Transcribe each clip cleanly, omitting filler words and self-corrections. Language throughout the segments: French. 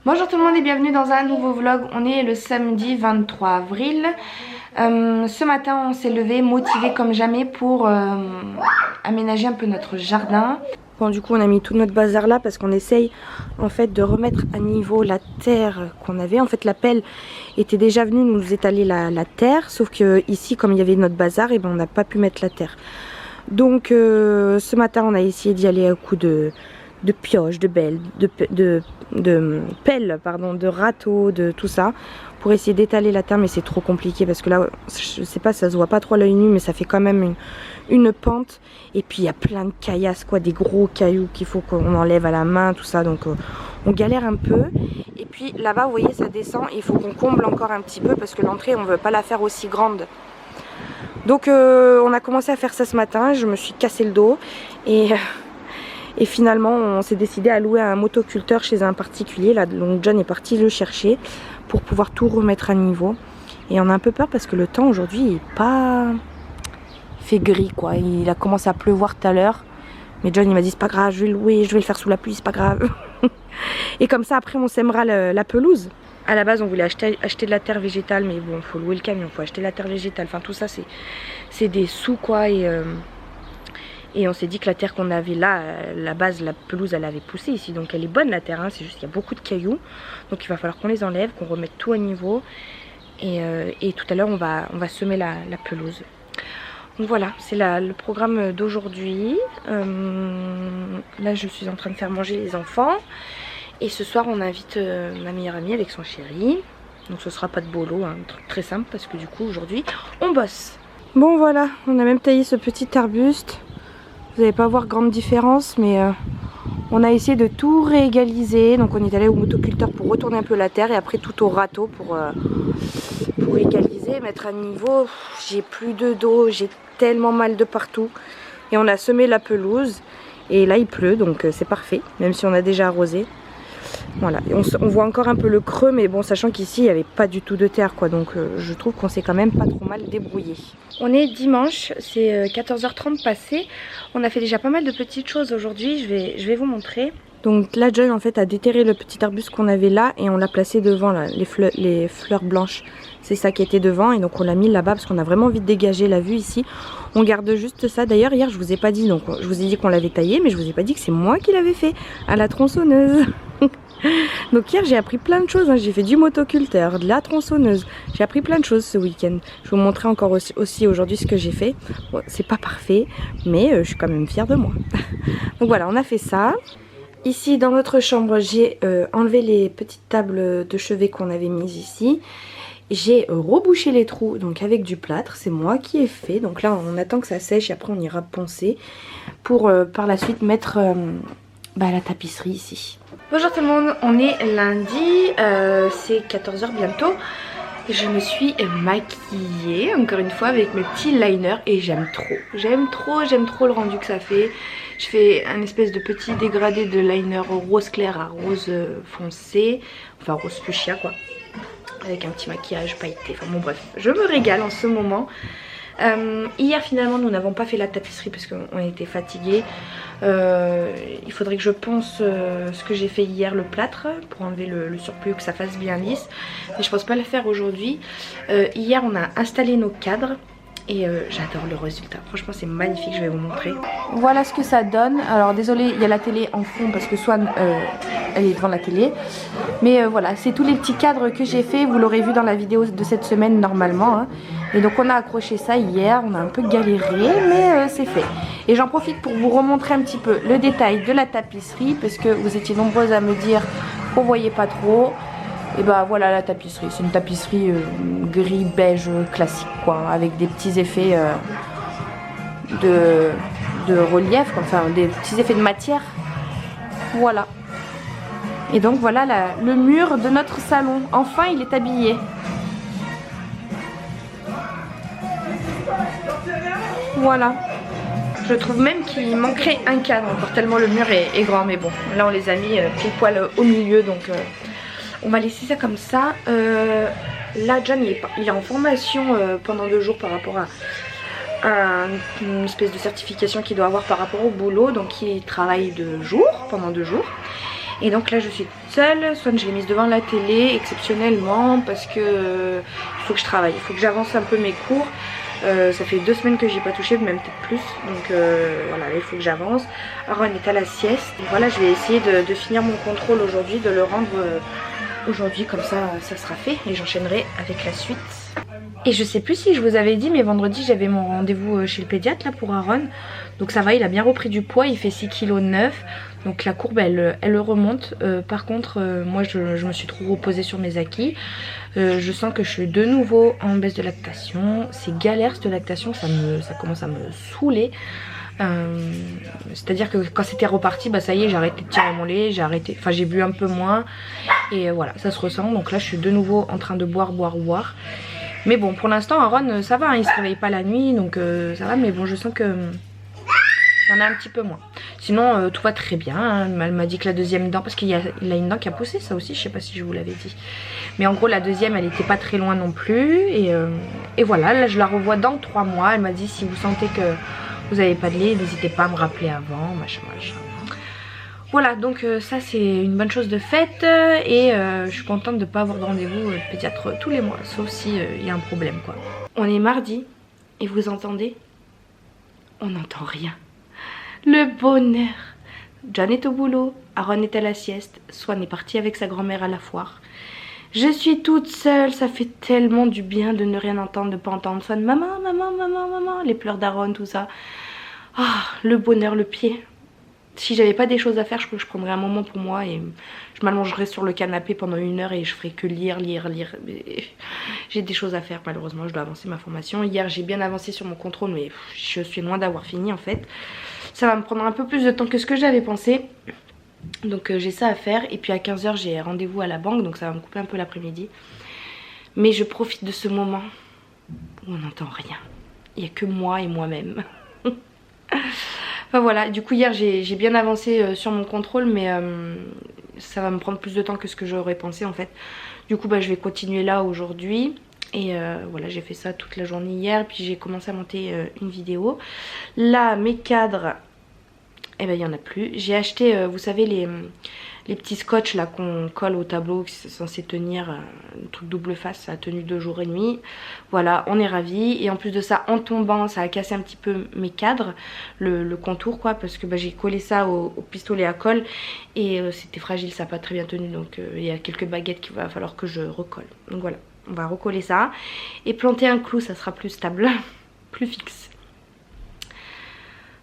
Bonjour tout le monde et bienvenue dans un nouveau vlog. On est le samedi 23 avril. Ce matin on s'est levé motivé comme jamais pour aménager un peu notre jardin. Bon, du coup on a mis tout notre bazar là parce qu'on essaye en fait de remettre à niveau la terre qu'on avait. En fait la pelle était déjà venue nous étaler la terre, sauf que ici comme il y avait notre bazar, et ben on n'a pas pu mettre la terre. Donc ce matin on a essayé d'y aller à coup de pioche, de pelle, pardon, de râteau, de tout ça, pour essayer d'étaler la terre, mais c'est trop compliqué parce que là, je sais pas, ça se voit pas trop à l'œil nu, mais ça fait quand même une pente. Et puis il y a plein de caillasses, quoi, des gros cailloux qu'il faut qu'on enlève à la main, tout ça, donc on galère un peu. Et puis là-bas, vous voyez, ça descend, et il faut qu'on comble encore un petit peu parce que l'entrée, on veut pas la faire aussi grande. Donc on a commencé à faire ça ce matin, je me suis cassé le dos et finalement on s'est décidé à louer un motoculteur chez un particulier là, donc John est parti le chercher pour pouvoir tout remettre à niveau. Et on a un peu peur parce que le temps aujourd'hui il est pas... il fait gris quoi, il a commencé à pleuvoir tout à l'heure. Mais John il m'a dit c'est pas grave, je vais le louer, je vais le faire sous la pluie, c'est pas grave. Et comme ça après on sèmera la pelouse. À la base on voulait acheter de la terre végétale, mais bon faut louer le camion, faut acheter de la terre végétale, enfin tout ça c'est des sous quoi. Et on s'est dit que la terre qu'on avait là, la base, la pelouse elle avait poussé ici, donc elle est bonne la terre, hein, c'est juste qu'il y a beaucoup de cailloux. Donc il va falloir qu'on les enlève, qu'on remette tout à niveau. Et tout à l'heure on va semer la pelouse. Donc voilà, c'est le programme d'aujourd'hui. Là je suis en train de faire manger les enfants. Et ce soir on invite ma meilleure amie avec son chéri. Donc ce sera pas de bolo, hein, un truc très simple parce que du coup aujourd'hui on bosse. Bon voilà, on a même taillé ce petit arbuste. Vous n'allez pas voir grande différence, mais on a essayé de tout réégaliser. Donc on est allé au motoculteur pour retourner un peu la terre et après tout au râteau pour égaliser, mettre à niveau. J'ai plus de dos, j'ai tellement mal de partout. Et on a semé la pelouse et là il pleut, donc c'est parfait, même si on a déjà arrosé. Voilà, et on voit encore un peu le creux, mais bon, sachant qu'ici il n'y avait pas du tout de terre quoi, donc je trouve qu'on s'est quand même pas trop mal débrouillé. On est dimanche, c'est 14h30 passé. On a fait déjà pas mal de petites choses aujourd'hui, je vais vous montrer. Donc là Joy en fait a déterré le petit arbuste qu'on avait là et on l'a placé devant là, les fleurs blanches. C'est ça qui était devant et donc on l'a mis là-bas parce qu'on a vraiment envie de dégager la vue ici. On garde juste ça. D'ailleurs hier je vous ai pas dit, donc je vous ai dit qu'on l'avait taillé, mais je vous ai pas dit que c'est moi qui l'avais fait à la tronçonneuse. Donc hier j'ai appris plein de choses, hein. J'ai fait du motoculteur, de la tronçonneuse, j'ai appris plein de choses ce week-end. Je vais vous montrer encore aussi aujourd'hui ce que j'ai fait. Bon, c'est pas parfait, mais je suis quand même fière de moi. Donc voilà, on a fait ça. Ici dans notre chambre j'ai enlevé les petites tables de chevet qu'on avait mises ici. J'ai rebouché les trous donc avec du plâtre, c'est moi qui ai fait. Donc là on attend que ça sèche et après on ira poncer pour par la suite mettre la tapisserie ici. Bonjour tout le monde, on est lundi, c'est 14h bientôt. Je me suis maquillée encore une fois avec mes petits liners et j'aime trop le rendu que ça fait. Je fais un espèce de petit dégradé de liner rose clair à rose foncé, enfin rose fuchsia quoi, avec un petit maquillage pailleté, enfin bon bref, je me régale en ce moment. Hier finalement nous n'avons pas fait la tapisserie parce qu'on était fatigués. Il faudrait que je ponce ce que j'ai fait hier, le plâtre, pour enlever le surplus, que ça fasse bien lisse. Mais je pense pas le faire aujourd'hui. Hier on a installé nos cadres et j'adore le résultat. Franchement c'est magnifique, je vais vous montrer. Voilà ce que ça donne. Alors désolé, il y a la télé en fond parce que Swan elle est devant la télé. Mais voilà, c'est tous les petits cadres que j'ai fait. Vous l'aurez vu dans la vidéo de cette semaine normalement, hein. Et donc on a accroché ça hier, on a un peu galéré, mais c'est fait. Et j'en profite pour vous remontrer un petit peu le détail de la tapisserie, parce que vous étiez nombreuses à me dire qu'on voyait pas trop. Et bah voilà la tapisserie, c'est une tapisserie gris beige classique quoi, avec des petits effets de relief, enfin des petits effets de matière. Voilà. Et donc voilà le mur de notre salon, enfin il est habillé. Voilà. Je trouve même qu'il manquerait un cadre encore tellement le mur est grand, mais bon là on les a mis pile poil au milieu, donc on va laisser ça comme ça. Là John il est en formation pendant 2 jours par rapport à une espèce de certification qu'il doit avoir par rapport au boulot, donc il travaille pendant 2 jours. Et donc là je suis toute seule, Swan je l'ai mise devant la télé exceptionnellement parce que il faut que je travaille, il faut que j'avance un peu mes cours. Ça fait 2 semaines que j'y ai pas touché, même peut-être plus. Donc voilà, il faut que j'avance. Aaron est à la sieste. Et voilà, je vais essayer de finir mon contrôle aujourd'hui, de le rendre aujourd'hui, comme ça sera fait. Et j'enchaînerai avec la suite. Et je sais plus si je vous avais dit, mais vendredi j'avais mon rendez-vous chez le pédiatre là pour Aaron. Donc ça va, il a bien repris du poids, il fait 6,9 kg. Donc la courbe elle remonte. Par contre moi je me suis trop reposée sur mes acquis. Je sens que je suis de nouveau en baisse de lactation. C'est galère cette lactation, ça commence à me saouler. C'est à dire que quand c'était reparti, bah ça y est, j'ai arrêté de tirer mon lait, j'ai bu un peu moins. Et voilà, ça se ressent. Donc là je suis de nouveau en train de boire. Mais bon, pour l'instant, Aaron, ça va, hein, il se réveille pas la nuit, donc ça va. Mais bon, je sens que il y en a un petit peu moins. Sinon, tout va très bien. Hein. Elle m'a dit que la deuxième dent, parce qu'il a une dent qui a poussé, ça aussi, je sais pas si je vous l'avais dit. Mais en gros, la deuxième, elle était pas très loin non plus. Et voilà, là, je la revois dans 3 mois. Elle m'a dit, si vous sentez que vous n'avez pas de lait, n'hésitez pas à me rappeler avant, machin. Voilà, donc ça c'est une bonne chose de faite et je suis contente de ne pas avoir de rendez-vous pédiatre tous les mois, sauf si y a un problème quoi. On est mardi et vous entendez? On n'entend rien. Le bonheur. John est au boulot, Aaron est à la sieste, Swan est parti avec sa grand-mère à la foire. Je suis toute seule, ça fait tellement du bien de ne rien entendre, de ne pas entendre Swan. Maman, les pleurs d'Aaron, tout ça. Ah, le bonheur, le pied. Si j'avais pas des choses à faire, je crois que je prendrais un moment pour moi et je m'allongerais sur le canapé pendant 1 heure et je ferais que lire. J'ai des choses à faire malheureusement, je dois avancer ma formation. Hier j'ai bien avancé sur mon contrôle mais je suis loin d'avoir fini en fait. Ça va me prendre un peu plus de temps que ce que j'avais pensé. Donc j'ai ça à faire et puis à 15 h j'ai rendez-vous à la banque donc ça va me couper un peu l'après-midi. Mais je profite de ce moment où on n'entend rien. Il n'y a que moi et moi-même. Enfin voilà, du coup hier j'ai bien avancé sur mon contrôle mais ça va me prendre plus de temps que ce que j'aurais pensé en fait. Du coup bah, je vais continuer là aujourd'hui et voilà j'ai fait ça toute la journée hier puis j'ai commencé à monter une vidéo. Là mes cadres, eh ben il n'y en a plus. J'ai acheté vous savez les petits scotch là qu'on colle au tableau qui sont censés tenir un truc double face, ça a tenu 2 jours et demi. Voilà, on est ravis. Et en plus de ça, en tombant, ça a cassé un petit peu mes cadres, le contour quoi, parce que bah, j'ai collé ça au pistolet à colle et c'était fragile, ça n'a pas très bien tenu. Donc il y a quelques baguettes qu'il va falloir que je recolle. Donc voilà, on va recoller ça et planter un clou, ça sera plus stable, plus fixe.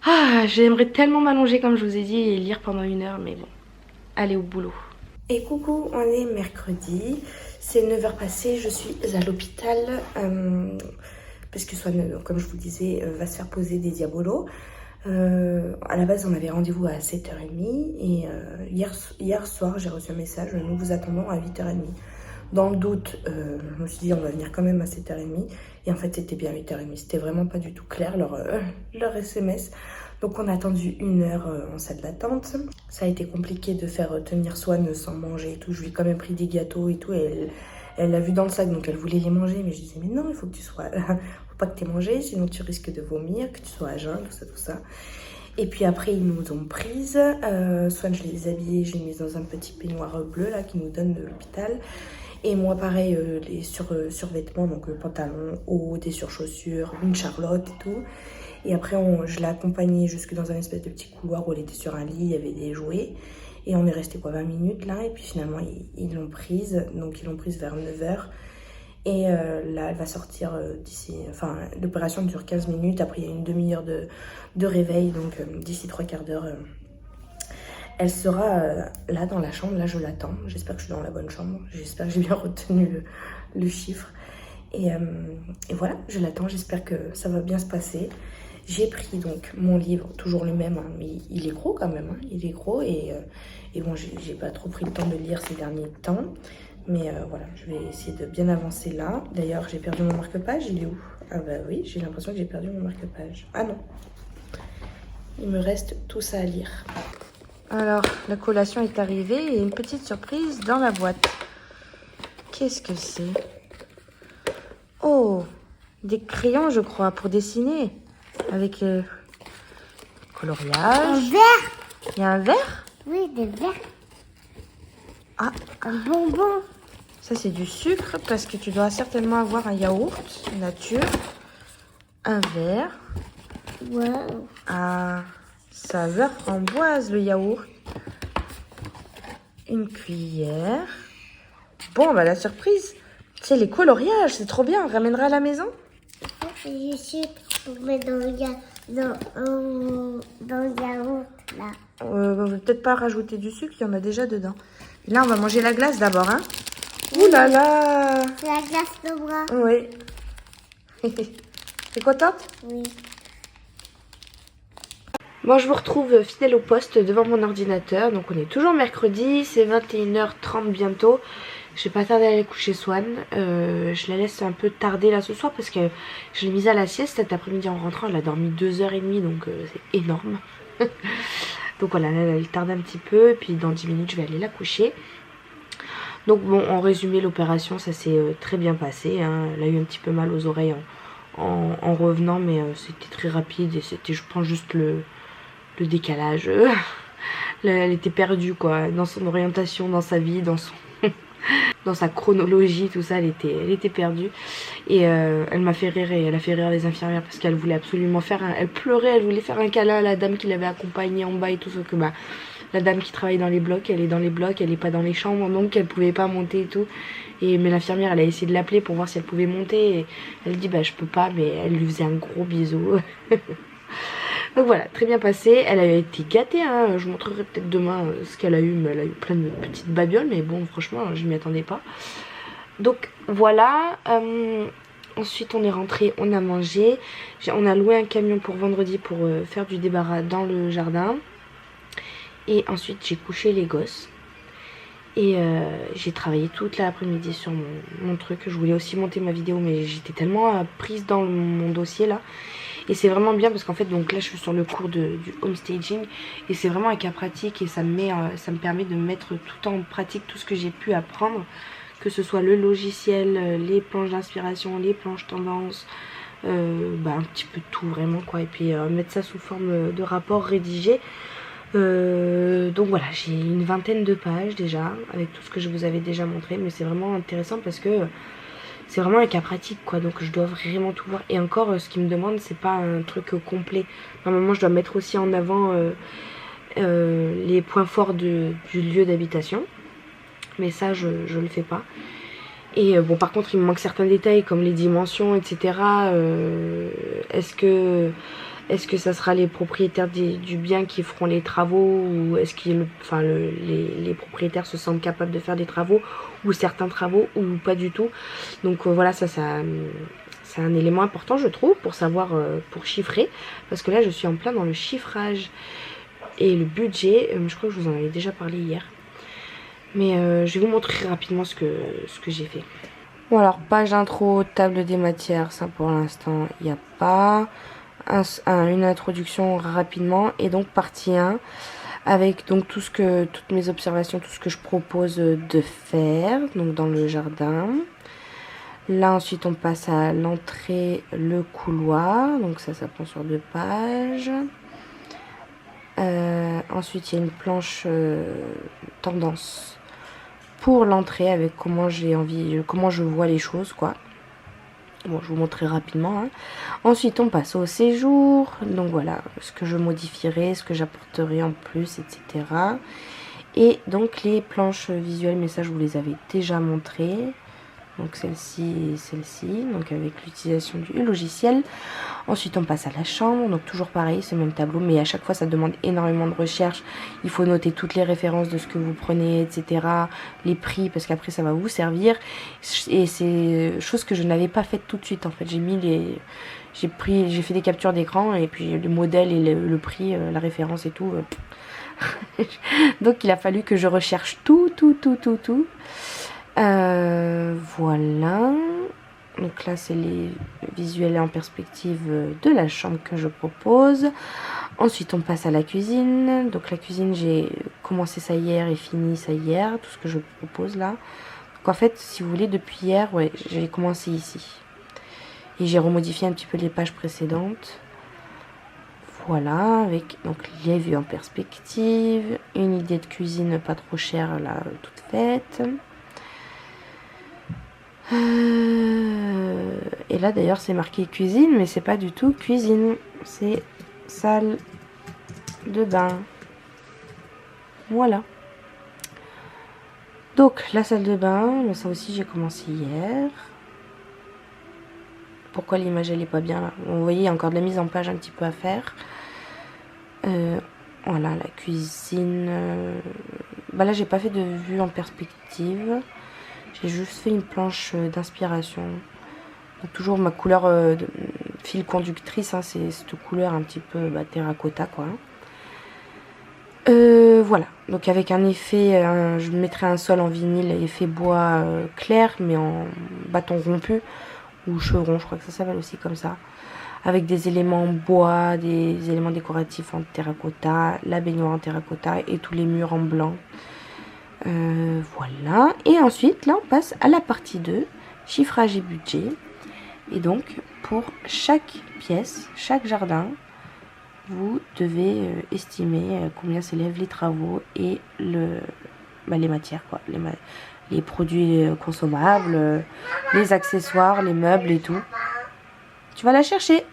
Ah, j'aimerais tellement m'allonger comme je vous ai dit et lire pendant 1 heure, mais bon. Aller au boulot. Et coucou, on est mercredi, c'est 9 h passées, je suis à l'hôpital parce que Swan, comme je vous disais, va se faire poser des diabolos. À la base on avait rendez-vous à 7h30 et hier soir j'ai reçu un message, nous vous attendons à 8h30. Dans le doute, je me suis dit on va venir quand même à 7h30 et en fait c'était bien 8h30, c'était vraiment pas du tout clair leur SMS. Donc on a attendu 1 heure en salle d'attente. Ça a été compliqué de faire tenir Swan sans manger et tout. Je lui ai quand même pris des gâteaux et tout. Et elle l'a vu dans le sac donc elle voulait les manger. Mais je disais mais non, il faut que tu sois là. Faut pas que tu aies mangé sinon tu risques de vomir, que tu sois à jeun, tout ça. Et puis après ils nous ont prises. Swan je les ai habillés, je l'ai mise dans un petit peignoir bleu là qui nous donne de l'hôpital. Et moi pareil les survêtements, donc le pantalon haut, des surchaussures, une charlotte et tout. Et après, je l'ai accompagnée jusque dans un espèce de petit couloir où elle était sur un lit, il y avait des jouets. Et on est resté quoi, 20 minutes là. Et puis finalement, ils l'ont prise. Donc ils l'ont prise vers 9 h. Et là, elle va sortir d'ici... Enfin, l'opération dure 15 minutes. Après, il y a une demi-heure de réveil. Donc d'ici 3/4 d'heure, elle sera là dans la chambre. Là, je l'attends. J'espère que je suis dans la bonne chambre. J'espère que j'ai bien retenu le chiffre. Et voilà, je l'attends. J'espère que ça va bien se passer. J'ai pris donc mon livre, toujours le même, hein, mais il est gros quand même, hein, il est gros et bon, j'ai pas trop pris le temps de lire ces derniers temps, mais voilà, je vais essayer de bien avancer là. D'ailleurs, j'ai perdu mon marque-page, il est où? Ah bah oui, j'ai l'impression que j'ai perdu mon marque-page. Ah non, il me reste tout ça à lire. Alors, la collation est arrivée et une petite surprise dans la boîte. Qu'est-ce que c'est? Oh, des crayons, je crois, pour dessiner. Avec coloriage. Un verre. Il y a un verre? Oui, des verres. Un bonbon. Ça c'est du sucre parce que tu dois certainement avoir un yaourt nature, un verre, Wow. à saveur framboise le yaourt, une cuillère. Bon bah la surprise, c'est les coloriages, c'est trop bien, on ramènera à la maison. Je suis pour mettre dans le yaourt là. On va peut-être pas rajouter du sucre, il y en a déjà dedans. Et là on va manger la glace d'abord, hein. Ouh là là. C'est la glace de bras. Oui. T'es contente? Oui. Bon, je vous retrouve fidèle au poste devant mon ordinateur. Donc on est toujours mercredi, c'est 21h30 bientôt. Je vais pas tarder à aller coucher Swan. Je la laisse un peu tarder là ce soir parce que je l'ai mise à la sieste cet après-midi en rentrant. Elle a dormi 2h30 donc c'est énorme. Donc voilà, elle tarde un petit peu et puis dans 10 minutes je vais aller la coucher. Donc bon, en résumé, l'opération ça s'est très bien passé, hein. Elle a eu un petit peu mal aux oreilles en revenant, mais c'était très rapide et c'était je pense juste le décalage. Elle était perdue quoi, dans son orientation, dans sa vie, dans son dans sa chronologie, tout ça, elle était perdue. Et elle m'a fait rire et elle a fait rire les infirmières parce qu'elle voulait absolument faire elle pleurait, elle voulait faire un câlin à la dame qui l'avait accompagnée en bas et tout, sauf que bah la dame qui travaille dans les blocs, elle est dans les blocs, elle est pas dans les chambres, donc elle pouvait pas monter et tout. Mais l'infirmière, elle a essayé de l'appeler pour voir si elle pouvait monter. Et elle dit bah je peux pas, mais elle lui faisait un gros bisou. Donc voilà, très bien passé. Elle a été gâtée, hein. Je vous montrerai peut-être demain ce qu'elle a eu. Mais elle a eu plein de petites babioles, mais bon, franchement, je m'y attendais pas. Donc voilà. Ensuite, on est rentré, on a mangé. On a loué un camion pour vendredi pour faire du débarras dans le jardin. Et ensuite, j'ai couché les gosses. Et j'ai travaillé toute l'après-midi sur mon truc. Je voulais aussi monter ma vidéo, mais j'étais tellement prise dans mon dossier là. Et c'est vraiment bien parce qu'en fait, donc là je suis sur le cours du home staging. Et c'est vraiment un cas pratique et ça me permet de mettre tout en pratique tout ce que j'ai pu apprendre. Que ce soit le logiciel, les planches d'inspiration, les planches tendance, un petit peu tout vraiment quoi. Et puis mettre ça sous forme de rapport rédigé. Donc voilà, j'ai une vingtaine de pages déjà avec tout ce que je vous avais déjà montré, mais c'est vraiment intéressant parce que c'est vraiment un cas pratique quoi, donc je dois vraiment tout voir. Et encore, ce qu'ils me demandent, c'est pas un truc complet. Normalement, je dois mettre aussi en avant les points forts du lieu d'habitation, mais ça, je le fais pas. Et bon, par contre, il me manque certains détails comme les dimensions, etc. Est-ce que ça sera les propriétaires du bien qui feront les travaux ou est-ce que les propriétaires se sentent capables de faire des travaux ou certains travaux ou pas du tout. Donc voilà, ça c'est un élément important je trouve pour savoir, pour chiffrer. Parce que là je suis en plein dans le chiffrage et le budget. Je crois que je vous en avais déjà parlé hier. Mais je vais vous montrer rapidement ce que j'ai fait. Bon alors, page intro, table des matières, ça pour l'instant il n'y a pas. Une introduction rapidement et donc partie 1 avec donc toutes mes observations, tout ce que je propose de faire donc dans le jardin. Là ensuite on passe à l'entrée, le couloir, donc ça prend sur 2 pages. Ensuite il y a une planche tendance pour l'entrée avec comment je vois les choses quoi. Bon, je vous montrerai rapidement. Hein. Ensuite, on passe au séjour. Donc voilà, ce que je modifierai, ce que j'apporterai en plus, etc. Et donc les planches visuelles, mais ça je vous les avais déjà montrées. Donc celle-ci et celle-ci, donc avec l'utilisation du logiciel. Ensuite on passe à la chambre, donc toujours pareil, ce même tableau, mais à chaque fois ça demande énormément de recherche. Il faut noter toutes les références de ce que vous prenez, etc. Les prix, parce qu'après ça va vous servir. Et c'est chose que je n'avais pas faite tout de suite en fait. J'ai fait des captures d'écran et puis le modèle et le prix, la référence et tout. Donc il a fallu que je recherche tout. Voilà, donc là c'est les visuels en perspective de la chambre que je propose. Ensuite on passe à la cuisine. Donc la cuisine, j'ai commencé ça hier et fini ça hier, tout ce que je propose là. Donc en fait si vous voulez depuis hier, ouais, j'ai commencé ici et j'ai remodifié un petit peu les pages précédentes. Voilà, avec donc les vues en perspective, une idée de cuisine pas trop chère là, toute faite. Et là d'ailleurs c'est marqué cuisine, mais c'est pas du tout cuisine, c'est salle de bain. Voilà. Donc la salle de bain, mais ça aussi j'ai commencé hier. Pourquoi l'image elle est pas bien là? Vous voyez, il y a encore de la mise en page un petit peu à faire. Voilà la cuisine. Bah là j'ai pas fait de vue en perspective. J'ai juste fait une planche d'inspiration. Toujours ma couleur de fil conductrice, hein, c'est cette couleur un petit peu terracotta quoi. Voilà, donc avec un effet, je mettrai un sol en vinyle effet bois clair mais en bâton rompu ou chevron, je crois que ça s'appelle aussi comme ça. Avec des éléments en bois, des éléments décoratifs en terracotta, la baignoire en terracotta et tous les murs en blanc. Voilà, et ensuite là on passe à la partie 2, chiffrage et budget. Et donc pour chaque pièce, chaque jardin, vous devez estimer combien s'élèvent les travaux et les matières quoi, les produits consommables, les accessoires, les meubles et tout. Tu vas la chercher.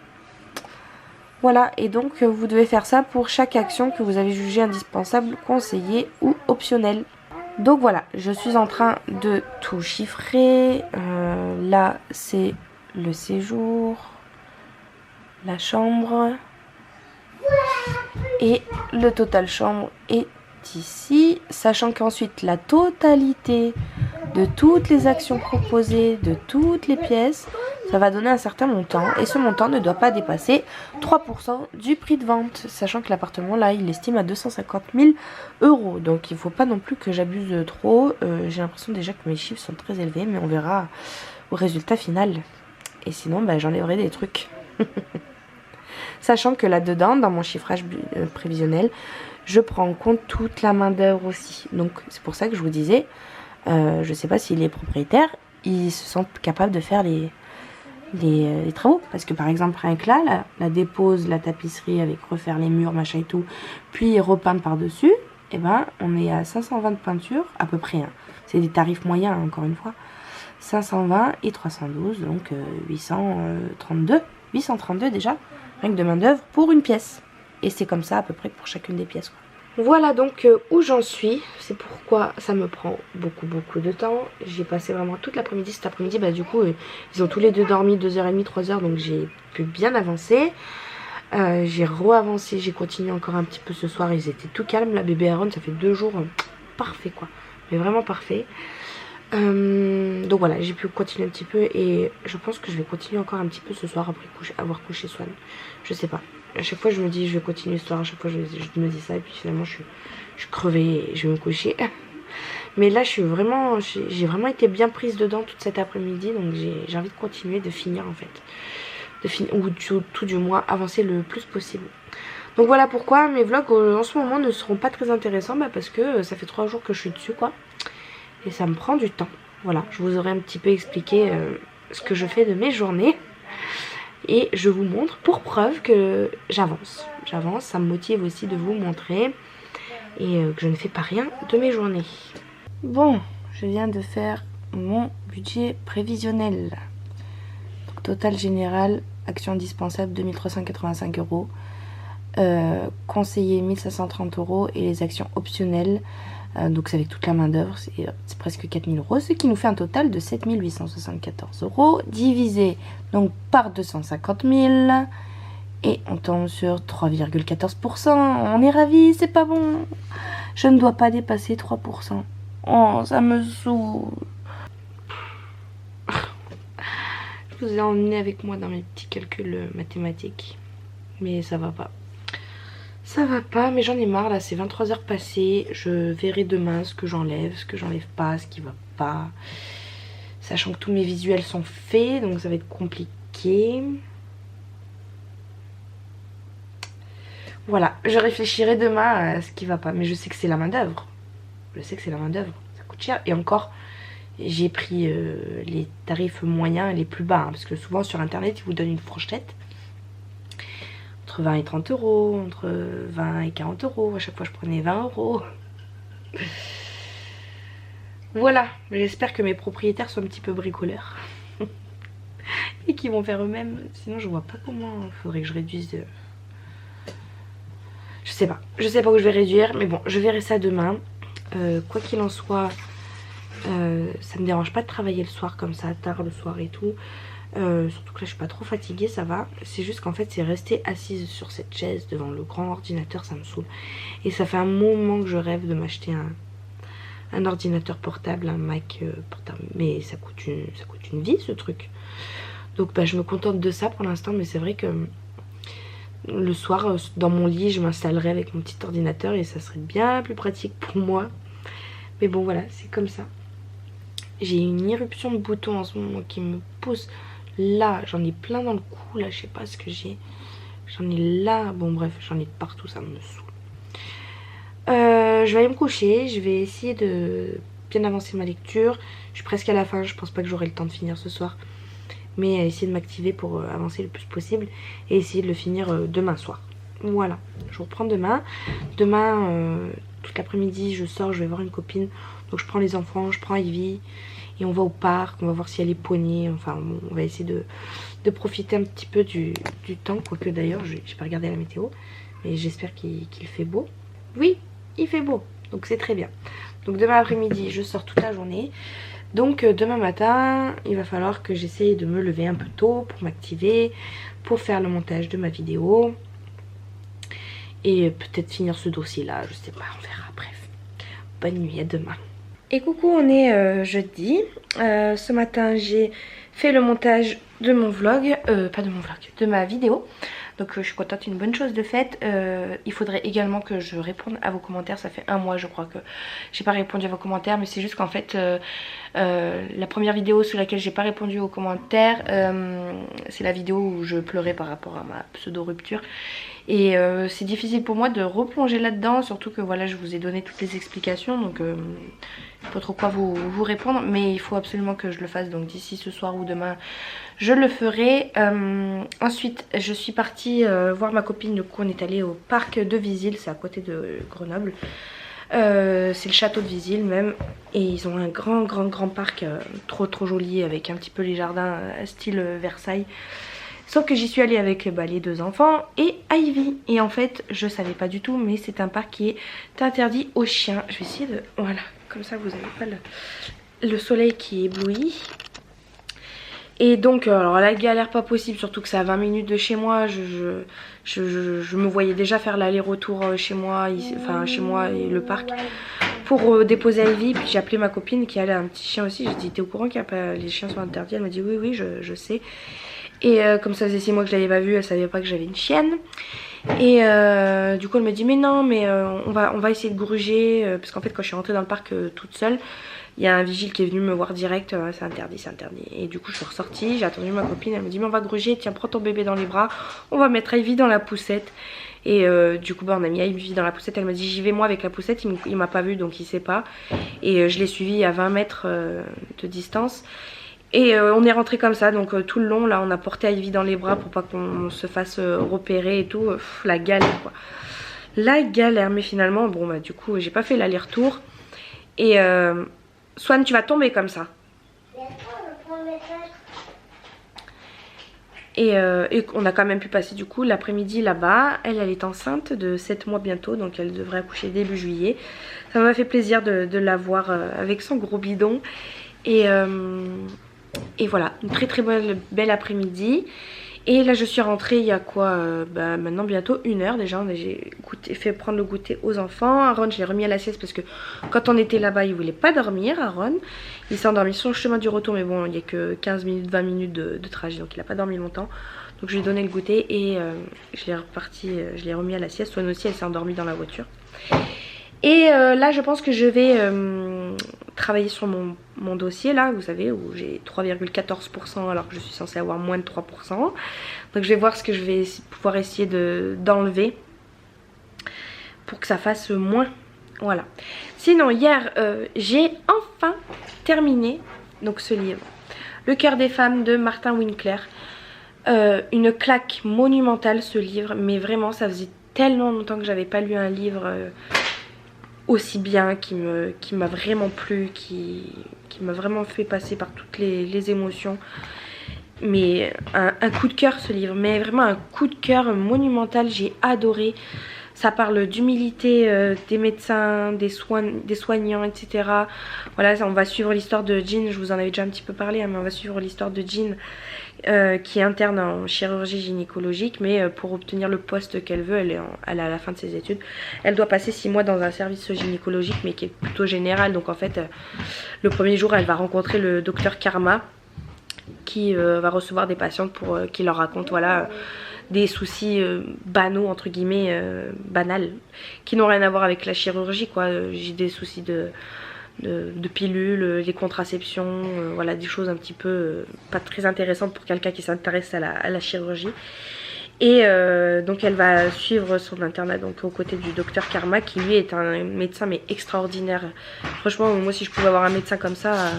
Voilà, et donc vous devez faire ça pour chaque action que vous avez jugée indispensable, conseillée ou optionnelle. Donc voilà, je suis en train de tout chiffrer. Là, c'est le séjour, la chambre et le total chambre est ici. Sachant qu'ensuite, la totalité de toutes les actions proposées, de toutes les pièces, ça va donner un certain montant. Et ce montant ne doit pas dépasser 3% du prix de vente. Sachant que l'appartement, là, il estime à 250 000 €. Donc, il ne faut pas non plus que j'abuse trop. J'ai l'impression déjà que mes chiffres sont très élevés. Mais on verra au résultat final. Et sinon, j'enlèverai des trucs. Sachant que là-dedans, dans mon chiffrage prévisionnel, je prends en compte toute la main d'œuvre aussi. Donc, c'est pour ça que je vous disais, je ne sais pas si les propriétaires, ils se sentent capables de faire les travaux. Parce que par exemple, rien que là, la dépose, la tapisserie avec refaire les murs, machin et tout, puis repeindre par-dessus, et on est à 520 de peinture, à peu près. Hein. C'est des tarifs moyens, encore une fois. 520 et 312, donc 832 déjà, rien que de main d'œuvre pour une pièce. Et c'est comme ça à peu près pour chacune des pièces, quoi. Voilà donc où j'en suis, c'est pourquoi ça me prend beaucoup de temps. J'ai passé vraiment toute l'après-midi, cet après-midi, du coup ils ont tous les deux dormi 2h30, 3h, donc j'ai pu bien avancer. J'ai re-avancé, j'ai continué encore un petit peu ce soir, ils étaient tout calmes, la bébé Aaron, ça fait 2 jours, parfait quoi, mais vraiment parfait. Donc voilà, j'ai pu continuer un petit peu et je pense que je vais continuer encore un petit peu ce soir après avoir couché Swan. Je sais pas. À chaque fois je me dis je vais continuer ce soir, à chaque fois je me dis ça et puis finalement je suis crevée et je vais me coucher. Mais là j'ai vraiment été bien prise dedans toute cet après-midi, donc j'ai envie de continuer, de finir en fait. Ou tout du moins avancer le plus possible. Donc voilà pourquoi mes vlogs en ce moment ne seront pas très intéressants, parce que ça fait 3 jours que je suis dessus quoi. Et ça me prend du temps. Voilà, je vous aurais un petit peu expliqué ce que je fais de mes journées. Et je vous montre pour preuve que j'avance. J'avance, ça me motive aussi de vous montrer. Et que je ne fais pas rien de mes journées. Bon, je viens de faire mon budget prévisionnel. Donc, total général, action indispensable 2385 €. Conseiller 1530 € et les actions optionnelles. Donc c'est avec toute la main d'œuvre, c'est presque 4000 €, ce qui nous fait un total de 7874 € divisé donc par 250 000 et on tombe sur 3,14%. On est ravis, c'est pas bon. Je ne dois pas dépasser 3%. Oh, ça me saoule. Je vous ai emmené avec moi dans mes petits calculs mathématiques, mais ça va pas. Ça va pas, mais j'en ai marre là, c'est 23 h passées. Je verrai demain ce que j'enlève pas, ce qui va pas. Sachant que tous mes visuels sont faits, donc ça va être compliqué. Voilà, je réfléchirai demain à ce qui va pas, mais je sais que c'est la main d'œuvre. Ça coûte cher. Et encore, j'ai pris les tarifs moyens et les plus bas, parce que souvent sur internet ils vous donnent une fourchette. entre 20 et 30 euros, entre 20 et 40 euros. À chaque fois je prenais 20 euros. Voilà, j'espère que mes propriétaires sont un petit peu bricoleurs. Et qu'ils vont faire eux-mêmes. Sinon je vois pas comment il faudrait que je réduise. Je sais pas où je vais réduire. Mais bon, je verrai ça demain. Quoi qu'il en soit, ça me dérange pas de travailler le soir comme ça, tard le soir et tout. Surtout que là je suis pas trop fatiguée, ça va. C'est juste qu'en fait c'est rester assise sur cette chaise devant le grand ordinateur, ça me saoule. Et ça fait un moment que je rêve de m'acheter un ordinateur portable, un Mac portable. Mais ça coûte une vie ce truc. Donc bah, je me contente de ça pour l'instant. Mais c'est vrai que le soir dans mon lit je m'installerai avec mon petit ordinateur et ça serait bien plus pratique pour moi. Mais bon voilà, c'est comme ça. J'ai une éruption de boutons en ce moment qui me pousse. Là, j'en ai plein dans le cou, là, je sais pas ce que j'ai. J'en ai là, bon bref, j'en ai de partout, ça me saoule. Je vais aller me coucher, je vais essayer de bien avancer ma lecture. Je suis presque à la fin, je pense pas que j'aurai le temps de finir ce soir. Mais essayer de m'activer pour avancer le plus possible et essayer de le finir demain soir. Voilà, je reprends demain. Demain, toute l'après-midi, je sors, je vais voir une copine. Donc je prends les enfants, je prends Ivy. Et on va au parc, on va voir si elle est poignée. Enfin, on va essayer de profiter un petit peu du temps. Quoique d'ailleurs, j'ai pas regardé la météo. Mais j'espère qu'il fait beau. Oui, il fait beau. Donc c'est très bien. Donc demain après-midi, je sors toute la journée. Donc demain matin, il va falloir que j'essaye de me lever un peu tôt pour m'activer. Pour faire le montage de ma vidéo. Et peut-être finir ce dossier-là. Je sais pas, on verra. Bref. Bonne nuit, à demain. Et coucou, on est jeudi. Ce matin j'ai fait le montage de mon vlog, pas de mon vlog, de ma vidéo. Donc je suis contente, une bonne chose de faite. Il faudrait également que je réponde à vos commentaires. Ça fait un mois je crois que j'ai pas répondu à vos commentaires. Mais c'est juste qu'en fait la première vidéo sur laquelle j'ai pas répondu aux commentaires, c'est la vidéo où je pleurais par rapport à ma pseudo rupture. Et c'est difficile pour moi de replonger là-dedans, surtout que voilà, je vous ai donné toutes les explications, donc je sais pas trop quoi vous répondre, mais il faut absolument que je le fasse, donc d'ici ce soir ou demain, je le ferai. Ensuite, je suis partie voir ma copine, du coup on est allé au parc de Visil, c'est à côté de Grenoble. C'est le château de Visil même, et ils ont un grand parc trop joli, avec un petit peu les jardins style Versailles. Sauf que j'y suis allée avec les 2 enfants et Ivy. Et en fait, je savais pas du tout, mais c'est un parc qui est interdit aux chiens. Je vais essayer de... Voilà, comme ça vous n'avez pas le soleil qui éblouit. Et donc, alors la galère pas possible, surtout que c'est à 20 minutes de chez moi. Je me voyais déjà faire l'aller-retour chez moi, enfin chez moi et le parc, pour déposer Ivy. Puis j'ai appelé ma copine qui a un petit chien aussi. J'ai dit, t'es au courant qu'il y a pas... les chiens sont interdits? Elle m'a dit oui, je sais. Et comme ça faisait 6 mois que je l'avais pas vue, elle savait pas que j'avais une chienne. Et du coup elle me dit mais non, mais on va essayer de gruger, parce qu'en fait quand je suis rentrée dans le parc toute seule, il y a un vigile qui est venu me voir direct, c'est interdit, c'est interdit. Et du coup je suis ressortie, j'ai attendu ma copine, elle me dit mais on va gruger, tiens prends ton bébé dans les bras, on va mettre Ivy dans la poussette. Et du coup on a mis Ivy dans la poussette, elle m'a dit j'y vais moi avec la poussette, il m'a pas vu donc il sait pas. Et je l'ai suivi à 20 mètres de distance. Et on est rentré comme ça, donc tout le long là on a porté Ivy dans les bras pour pas qu'on se fasse repérer et tout. La galère quoi, la galère. Mais finalement bon bah du coup j'ai pas fait l'aller-retour. Et Swan, tu vas tomber comme ça. Et on a quand même pu passer du coup l'après-midi là-bas. Elle est enceinte de 7 mois bientôt, donc elle devrait accoucher début juillet. Ça m'a fait plaisir de la voir avec son gros bidon. Et voilà, une très belle après-midi. Et là je suis rentrée il y a quoi maintenant bientôt 1 heure déjà. J'ai fait prendre le goûter aux enfants. Aaron je l'ai remis à la sieste parce que quand on était là-bas il voulait pas dormir. Aaron il s'est endormi sur le chemin du retour, mais bon il n'y a que 15 minutes 20 minutes de trajet, donc il a pas dormi longtemps. Donc je lui ai donné le goûter et je l'ai remis à la sieste. Swan aussi elle s'est endormie dans la voiture. Et là je pense que je vais travailler sur mon dossier là, vous savez, où j'ai 3,14% alors que je suis censée avoir moins de 3%. Donc je vais voir ce que je vais pouvoir essayer d'enlever pour que ça fasse moins. Voilà. Sinon hier j'ai enfin terminé donc ce livre, Le cœur des femmes de Martin Winkler. Une claque monumentale ce livre, mais vraiment ça faisait tellement longtemps que j'avais pas lu un livre aussi bien, qui m'a vraiment plu, qui m'a vraiment fait passer par toutes les émotions. Mais un coup de cœur ce livre, mais vraiment un coup de cœur monumental, j'ai adoré. Ça parle d'humilité des médecins, des soignants, etc. Voilà, on va suivre l'histoire de Jean, je vous en avais déjà un petit peu parlé, hein, mais on va suivre l'histoire de Jean qui est interne en chirurgie gynécologique, mais pour obtenir le poste qu'elle veut, elle est à la fin de ses études. Elle doit passer 6 mois dans un service gynécologique, mais qui est plutôt général. Donc en fait, le premier jour, elle va rencontrer le docteur Karma, qui va recevoir des patientes pour qui leur raconte voilà des soucis banaux entre guillemets, banals, qui n'ont rien à voir avec la chirurgie quoi. J'ai des soucis de pilules, les contraceptions, voilà des choses un petit peu pas très intéressantes pour quelqu'un qui s'intéresse à la chirurgie. Et donc elle va suivre son internat donc aux côtés du docteur Karma, qui lui est un médecin mais extraordinaire. Franchement moi si je pouvais avoir un médecin comme ça,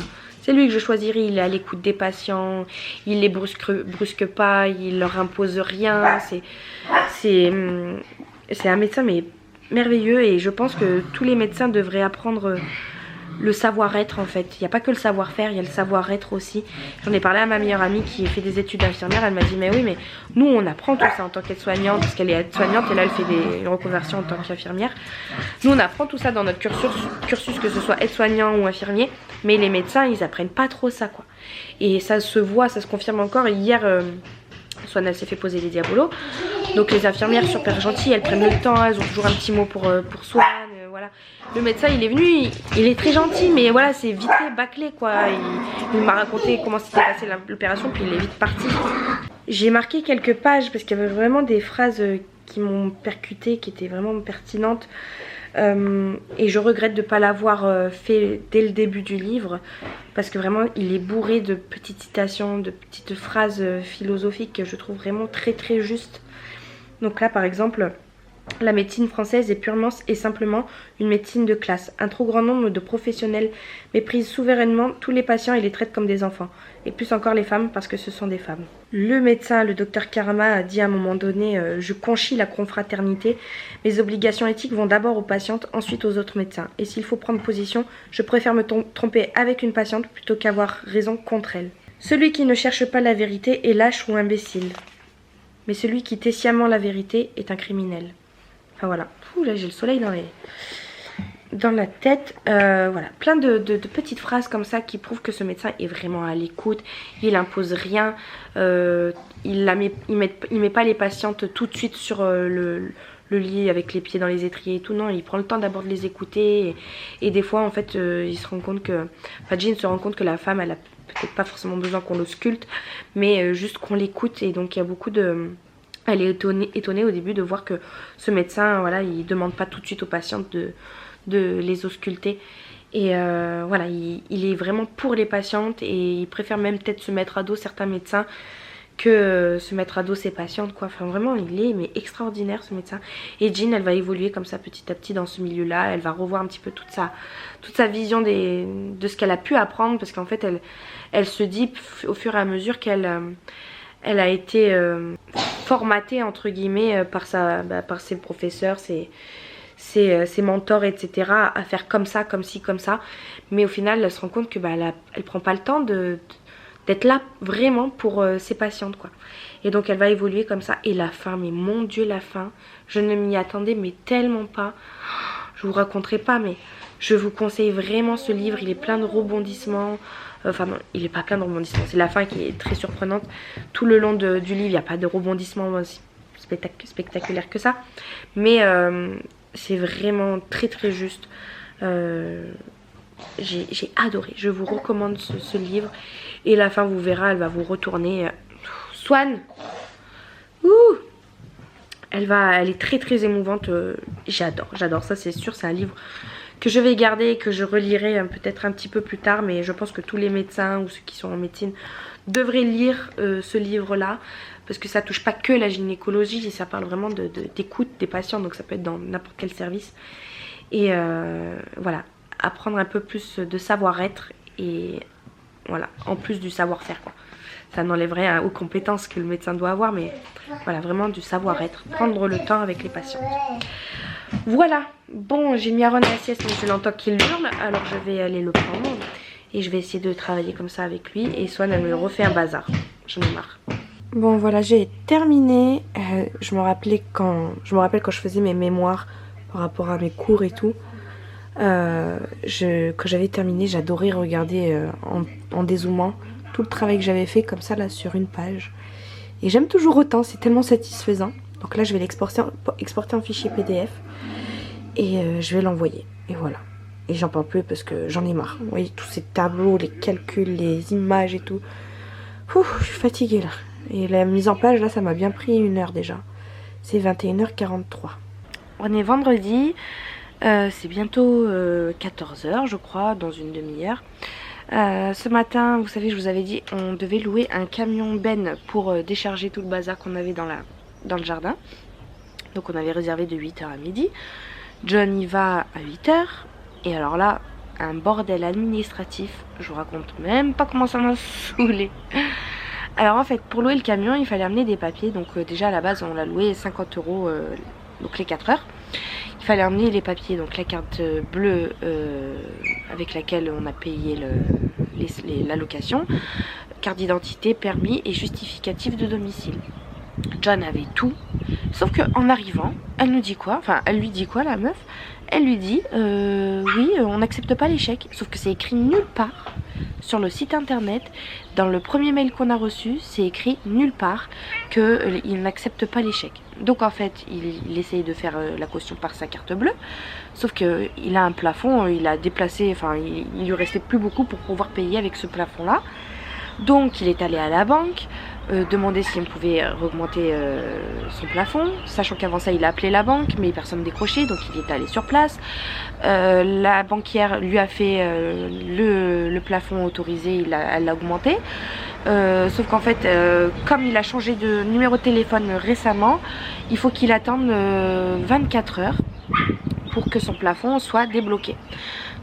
c'est lui que je choisirais. Il est à l'écoute des patients, il les brusque pas, il leur impose rien. C'est un médecin mais merveilleux, et je pense que tous les médecins devraient apprendre le savoir-être en fait. Il n'y a pas que le savoir-faire, il y a le savoir-être aussi. J'en ai parlé à ma meilleure amie qui fait des études d'infirmière, elle m'a dit mais oui mais nous on apprend tout ça en tant qu'aide-soignante, parce qu'elle est aide-soignante et là elle fait des reconversions en tant qu'infirmière. Nous on apprend tout ça dans notre cursus que ce soit aide-soignant ou infirmier, mais les médecins ils apprennent pas trop ça quoi. Et ça se voit, ça se confirme encore. Hier Swan elle s'est fait poser les diabolos, donc les infirmières super gentilles, elles prennent le temps, elles ont toujours un petit mot pour Swan, voilà. Le médecin il est venu, il est très gentil, mais voilà c'est vite fait bâclé quoi. Il m'a raconté comment s'était passé l'opération, puis il est vite parti. J'ai marqué quelques pages parce qu'il y avait vraiment des phrases qui m'ont percuté, qui étaient vraiment pertinentes. Et je regrette de ne pas l'avoir fait dès le début du livre, parce que vraiment il est bourré de petites citations, de petites phrases philosophiques que je trouve vraiment très très justes. Donc là par exemple, la médecine française est purement et simplement une médecine de classe. Un trop grand nombre de professionnels méprisent souverainement tous les patients et les traitent comme des enfants. Et plus encore les femmes, parce que ce sont des femmes. Le médecin, le docteur Karama, a dit à un moment donné je conchis la confraternité. Mes obligations éthiques vont d'abord aux patientes, ensuite aux autres médecins. Et s'il faut prendre position, je préfère me tromper avec une patiente plutôt qu'avoir raison contre elle. Celui qui ne cherche pas la vérité est lâche ou imbécile. Mais celui qui tait sciemment la vérité est un criminel. Enfin voilà, ouh, là j'ai le soleil dans la tête. Voilà, plein de petites phrases comme ça qui prouvent que ce médecin est vraiment à l'écoute. Il impose rien, il met pas les patientes tout de suite sur le lit avec les pieds dans les étriers et tout. Non, il prend le temps d'abord de les écouter. Et des fois en fait il se rend compte que, enfin Jean se rend compte que la femme elle a peut-être pas forcément besoin qu'on l'ausculte, mais juste qu'on l'écoute. Et donc il y a beaucoup de... Elle est étonnée au début de voir que ce médecin, voilà, il demande pas tout de suite aux patientes de les ausculter. Et voilà, il est vraiment pour les patientes, et il préfère même peut-être se mettre à dos certains médecins que se mettre à dos ses patientes, quoi. Enfin vraiment, il est mais extraordinaire ce médecin. Et Jean, elle va évoluer comme ça petit à petit dans ce milieu-là. Elle va revoir un petit peu toute sa vision de ce qu'elle a pu apprendre, parce qu'en fait, elle se dit au fur et à mesure qu'elle elle a été formatée entre guillemets par ses professeurs, ses mentors, etc. à faire comme ça, comme ci, comme ça. Mais au final, elle se rend compte que elle prend pas le temps d'être là vraiment pour ses patientes, quoi. Et donc elle va évoluer comme ça. Et la fin, mais mon Dieu, la fin, je ne m'y attendais mais tellement pas. Je vous raconterai pas, mais je vous conseille vraiment ce livre. Il est plein de rebondissements. Enfin non, il n'est pas plein de rebondissements, c'est la fin qui est très surprenante. Tout le long du livre, il n'y a pas de rebondissements spectaculaires que ça. Mais c'est vraiment très très juste. J'ai adoré, je vous recommande ce livre. Et la fin, vous verrez, elle va vous retourner. Swan, ouh, elle est très très émouvante. J'adore, ça c'est sûr, c'est un livre que je vais garder et que je relirai peut-être un petit peu plus tard. Mais je pense que tous les médecins ou ceux qui sont en médecine devraient lire ce livre-là, parce que ça touche pas que la gynécologie, et ça parle vraiment d'écoute des patients, donc ça peut être dans n'importe quel service. Et voilà, apprendre un peu plus de savoir-être, et voilà, en plus du savoir-faire, quoi. ça n'enlèverait aux compétences que le médecin doit avoir, mais voilà, vraiment du savoir-être, prendre le temps avec les patients. Voilà, bon, j'ai mis Aaron à la sieste, mais je l'entends qu'il hurle, alors je vais aller le prendre et je vais essayer de travailler comme ça avec lui. Et Swan, elle me refait un bazar, j'en ai marre. Bon voilà, j'ai terminé. Je me rappelle quand je faisais mes mémoires par rapport à mes cours et tout. Quand j'avais terminé, j'adorais regarder en dézoomant tout le travail que j'avais fait comme ça là sur une page. Et j'aime toujours autant, c'est tellement satisfaisant. Donc là je vais l'exporter en fichier PDF et je vais l'envoyer. Et voilà. Et j'en parle plus parce que j'en ai marre. Vous voyez tous ces tableaux, les calculs, les images et tout. Ouf, je suis fatiguée là. Et la mise en page là ça m'a bien pris 1 heure déjà. C'est 21h43. On est vendredi. C'est bientôt 14h je crois, dans une demi-heure. Ce matin, vous savez, je vous avais dit, on devait louer un camion benne pour décharger tout le bazar qu'on avait dans le jardin. Donc on avait réservé de 8h à midi. John y va à 8h. Et alors là, un bordel administratif. Je vous raconte même pas comment ça m'a saoulé. Alors en fait, pour louer le camion, il fallait amener des papiers. Donc déjà à la base, on l'a loué 50 €, donc les 4 heures. Il fallait emmener les papiers, donc la carte bleue avec laquelle on a payé la location, carte d'identité, permis et justificatif de domicile. John avait tout, sauf qu'en arrivant, elle nous dit quoi? Enfin, elle lui dit quoi, la meuf? Elle lui dit, oui, on n'accepte pas les chèques, sauf que c'est écrit nulle part sur le site internet. Dans le premier mail qu'on a reçu, c'est écrit nulle part qu'il n'accepte pas les chèques. Donc en fait, il essaye de faire la caution par sa carte bleue, sauf qu'il a un plafond, il a déplacé, enfin il lui restait plus beaucoup pour pouvoir payer avec ce plafond là. Donc il est allé à la banque, demander si on pouvait augmenter son plafond, sachant qu'avant ça il a appelé la banque mais personne ne décrochait, donc il est allé sur place. La banquière lui a fait le plafond autorisé, elle l'a augmenté. Sauf qu'en fait, comme il a changé de numéro de téléphone récemment, il faut qu'il attende 24 heures pour que son plafond soit débloqué.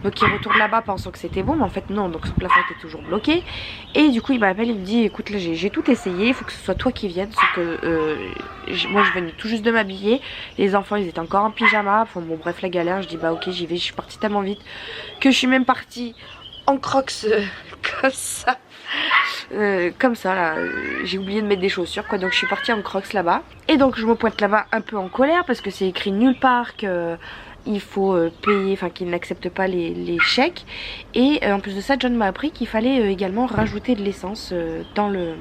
Donc il retourne là-bas pensant que c'était bon, mais en fait non, donc son plafond était toujours bloqué. Et du coup il m'appelle, il me dit écoute là j'ai tout essayé, il faut que ce soit toi qui viennes, sauf que moi je venais tout juste de m'habiller, les enfants ils étaient encore en pyjama, enfin bon bref la galère, je dis bah ok j'y vais, je suis partie tellement vite que je suis même partie en crocs comme ça là, j'ai oublié de mettre des chaussures quoi, donc je suis partie en crocs là-bas. Et donc je me pointe là-bas un peu en colère parce que c'est écrit nulle part que il faut payer, enfin qu'il n'accepte pas les chèques. Et en plus de ça, John m'a appris qu'il fallait également rajouter de l'essence dans le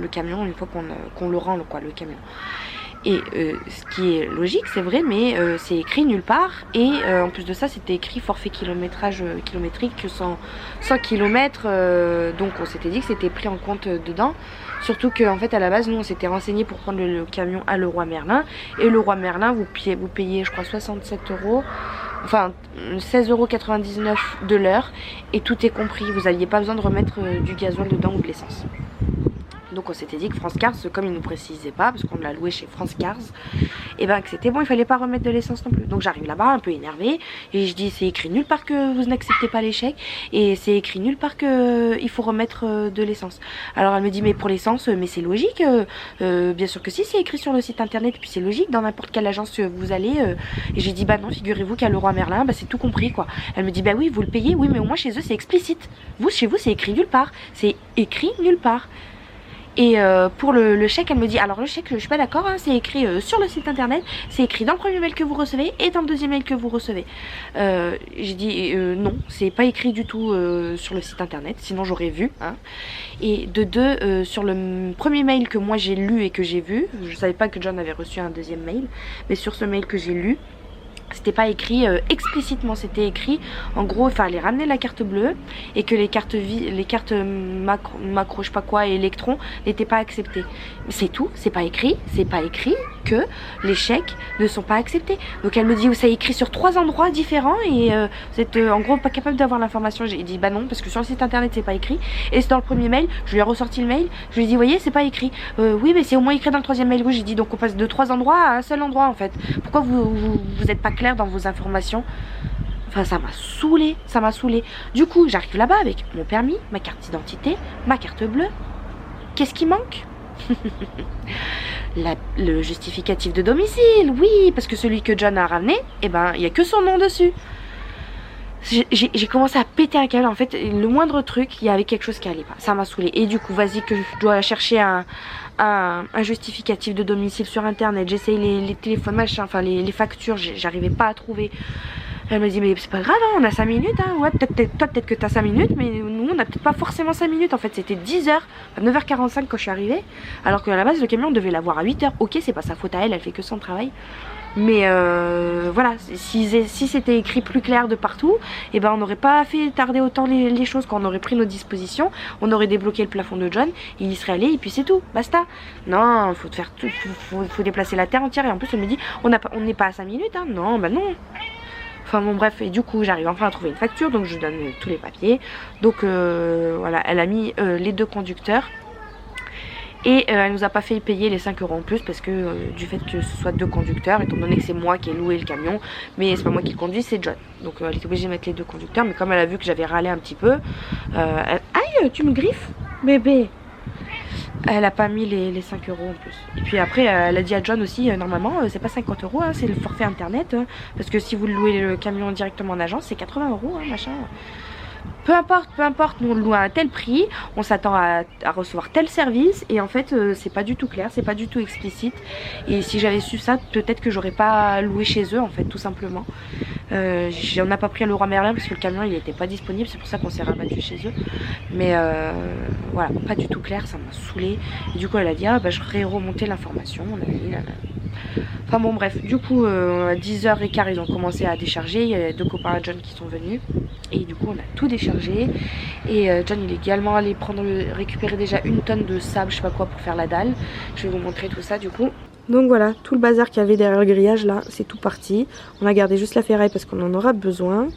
camion une fois qu'on le rend quoi, le camion. Et ce qui est logique, c'est vrai, mais c'est écrit nulle part. Et en plus de ça, c'était écrit forfait kilométrage kilométrique 100 km. Donc on s'était dit que c'était pris en compte dedans. Surtout qu'en fait à la base nous on s'était renseigné pour prendre le camion à Leroy Merlin. Et Leroy Merlin vous payez je crois 67 €, enfin 16,99 € de l'heure. Et tout est compris, vous n'aviez pas besoin de remettre du gasoil dedans ou de l'essence. Donc on s'était dit que France Cars, comme ils ne nous précisaient pas, parce qu'on l'a loué chez France Cars, et ben que c'était bon, il fallait pas remettre de l'essence non plus. Donc j'arrive là-bas un peu énervée et je dis c'est écrit nulle part que vous n'acceptez pas les chèques et c'est écrit nulle part que il faut remettre de l'essence. Alors elle me dit mais pour l'essence, mais c'est logique, bien sûr que si, c'est écrit sur le site internet, puis c'est logique dans n'importe quelle agence vous allez. Et j'ai dit bah non, figurez-vous qu'à Leroy Merlin, bah c'est tout compris quoi. Elle me dit bah oui vous le payez, oui mais au moins chez eux c'est explicite. Vous chez vous c'est écrit nulle part, c'est écrit nulle part. Et pour le chèque, elle me dit alors le chèque, je suis pas d'accord, hein, c'est écrit sur le site internet, c'est écrit dans le premier mail que vous recevez et dans le deuxième mail que vous recevez. J'ai dit non, c'est pas écrit du tout sur le site internet, sinon j'aurais vu. Hein. Et de deux, sur le premier mail que moi j'ai lu et que j'ai vu, je savais pas que John avait reçu un deuxième mail, mais sur ce mail que j'ai lu, c'était pas écrit explicitement, c'était écrit en gros il fallait ramener la carte bleue et que les cartes macro je sais pas quoi et électron n'étaient pas acceptées. C'est tout, c'est pas écrit que les chèques ne sont pas acceptés. Donc elle me dit ça est écrit sur 3 endroits différents et vous êtes en gros pas capable d'avoir l'information. J'ai dit bah non parce que sur le site internet c'est pas écrit et c'est dans le premier mail, je lui ai ressorti le mail, je lui ai dit voyez c'est pas écrit. Oui mais c'est au moins écrit dans le troisième mail. Oui j'ai dit donc on passe de 3 endroits à un seul endroit en fait. Pourquoi vous êtes pas clair dans vos informations? Enfin, ça m'a saoulée, ça m'a saoulée. Du coup, j'arrive là-bas avec mon permis, ma carte d'identité, ma carte bleue. Qu'est-ce qui manque? Le justificatif de domicile, oui, parce que celui que John a ramené, eh ben, il n'y a que son nom dessus. J'ai commencé à péter un câble. En fait, le moindre truc, il y avait quelque chose qui allait pas. Ça m'a saoulée. Et du coup, vas-y que je dois chercher un justificatif de domicile sur internet. J'essaye les téléphones, machin, enfin les factures, j'arrivais pas à trouver. Elle me dit mais c'est pas grave, hein, on a 5 minutes, hein. Ouais, peut-être que t'as 5 minutes, mais nous on a peut-être pas forcément 5 minutes. En fait, c'était 10h, 9h45 quand je suis arrivée. Alors qu'à la base, le camion devait l'avoir à 8h. Ok, c'est pas sa faute à elle, elle fait que son travail. Mais voilà, si c'était écrit plus clair de partout, et ben on n'aurait pas fait tarder autant les choses. Quand on aurait pris nos dispositions, on aurait débloqué le plafond de John, il y serait allé et puis c'est tout, basta. Non, faut faire tout, faut déplacer la terre entière. Et en plus elle me dit on n'est pas à 5 minutes, hein. Non, bah non. Enfin bon bref, et du coup j'arrive enfin à trouver une facture, donc je donne tous les papiers. Donc voilà, elle a mis les 2 conducteurs. Et elle nous a pas fait payer les 5 € en plus parce que du fait que ce soit 2 conducteurs, étant donné que c'est moi qui ai loué le camion, mais c'est pas moi qui le conduis, c'est John. Donc elle était obligée de mettre les 2 conducteurs, mais comme elle a vu que j'avais râlé un petit peu, aïe, tu me griffes, bébé. Elle a pas mis les 5 € en plus. Et puis après elle a dit à John aussi, normalement c'est pas 50 €, hein, c'est le forfait internet, parce que si vous louez le camion directement en agence, c'est 80 €, hein, machin. Peu importe, nous on le loue à un tel prix, on s'attend à recevoir tel service et en fait c'est pas du tout clair, c'est pas du tout explicite. Et si j'avais su ça, peut-être que j'aurais pas loué chez eux en fait, tout simplement. On n'a pas pris à Leroy Merlin parce que le camion il était pas disponible, c'est pour ça qu'on s'est rabattu chez eux. Mais voilà, pas du tout clair, ça m'a saoulée. Et du coup elle a dit ah bah je ferai remonter l'information, enfin bon bref, du coup à 10h15 ils ont commencé à décharger, il y a 2 copains à John qui sont venus. Et du coup on a tout déchargé. Et John il est également allé récupérer déjà 1 tonne de sable, je sais pas quoi, pour faire la dalle. Je vais vous montrer tout ça du coup. Donc voilà, tout le bazar qu'il y avait derrière le grillage là, c'est tout parti. On a gardé juste la ferraille parce qu'on en aura besoin.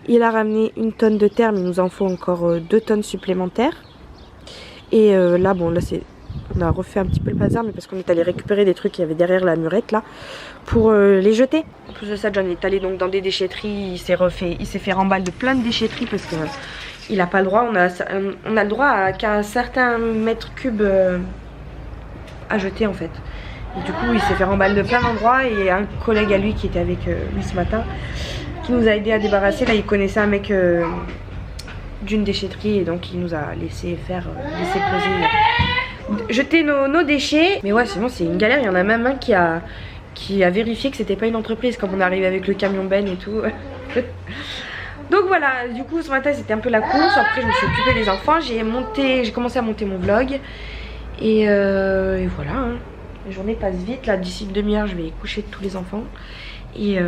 Il a ramené 1 tonne de terre, mais il nous en faut encore 2 tonnes supplémentaires. Et là bon là c'est... On a refait un petit peu le bazar, mais parce qu'on est allé récupérer des trucs qu'il y avait derrière la murette là pour les jeter. En plus de ça, John est allé donc dans des déchetteries, il s'est fait remballe de plein de déchetteries parce que il a pas le droit. On a le droit qu'à un certain mètre cube à jeter en fait. Et du coup, il s'est fait remballe de plein d'endroits et un collègue à lui qui était avec lui ce matin, qui nous a aidé à débarrasser. Là, il connaissait un mec d'une déchetterie et donc il nous a laissé jeter nos déchets. Mais ouais, sinon c'est une galère. Il y en a même un qui a vérifié que c'était pas une entreprise comme on est arrivé avec le camion ben et tout. Donc voilà, du coup ce matin c'était un peu la course. Après je me suis occupée des enfants, j'ai commencé à monter mon vlog. Et voilà, hein. La journée passe vite. Là d'ici une demi-heure je vais coucher tous les enfants. Et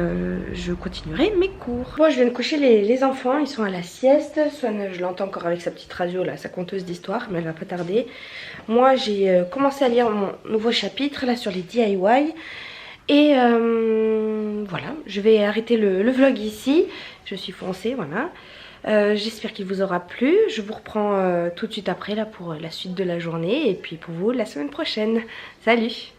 je continuerai mes cours. Moi je viens de coucher les enfants, ils sont à la sieste. Swan, je l'entends encore avec sa petite radio là, sa conteuse d'histoire, mais elle va pas tarder. Moi j'ai commencé à lire mon nouveau chapitre là sur les DIY. Et voilà, je vais arrêter le vlog ici. Je suis foncée, voilà. J'espère qu'il vous aura plu. Je vous reprends tout de suite après là pour la suite de la journée. Et puis pour vous la semaine prochaine. Salut!